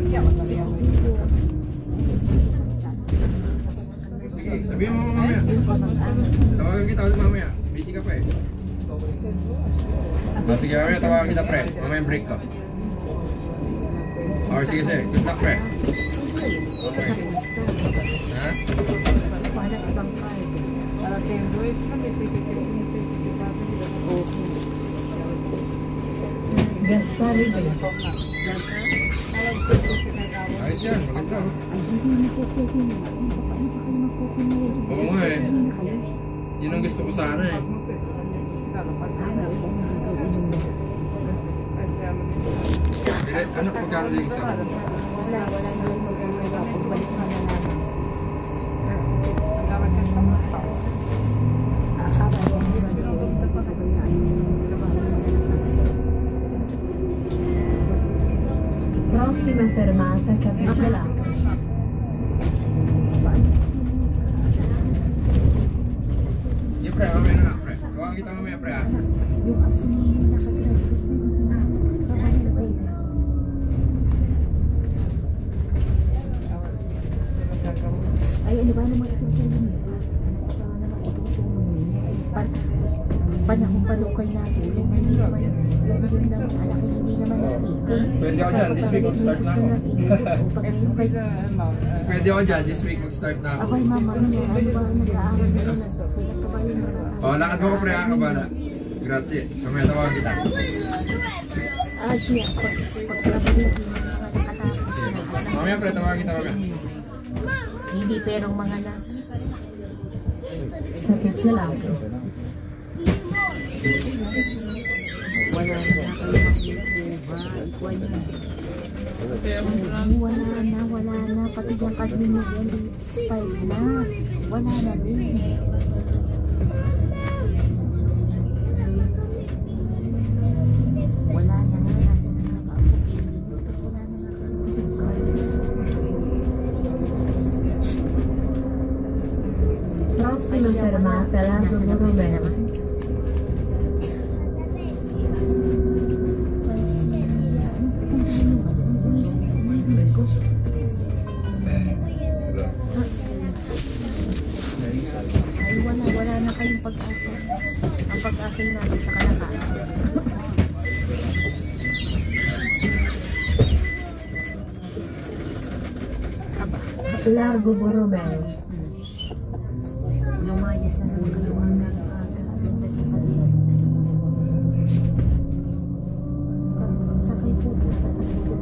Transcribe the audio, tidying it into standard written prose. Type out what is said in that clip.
dyan? Sige, sabihin mo mamaya. Tawagan kita ulit mamaya. Busy ka pa eh. Sige, mamaya tawagan kita pre. Mamaya break ko. Or sige, good luck pre. Okay. Ha? Ayos yan, maganda. Oo nga eh. Yun ang gusto ko sana eh. Ano pagkano din sa akin? Prossima fermata Capitolata. Iya pre, mamaya na lang pre. Tawagan kita mamaya pre ah. Ay, ano ba naman itutulong niya? Panahong palukay natin. Hindi naman alaki, hindi naman Pwede ako dyan, this week mag-start na ako. Pwede ako dyan, this week mag-start na ako. Abay mama, ano ba nag-aaral na yun? O, lakad mo ko pre ha, kabala. Grazie, mamaya tawagan kita. Siya, pagkabalik yung mga nakatapos. Mamaya pre, tawagan kita mamaya. Hindi perong mga nasa. Sakit na lang. Wala na wala na. Pati yung kadmin mo yan, expired na. Wala na rin. Wala na nga. Prossima fermata, Largo Borromeo. Ay, wala na kayong pag-asa. Ang pag-asa natin sa kalakasan. Largo Borromeo. Lumayas na naman.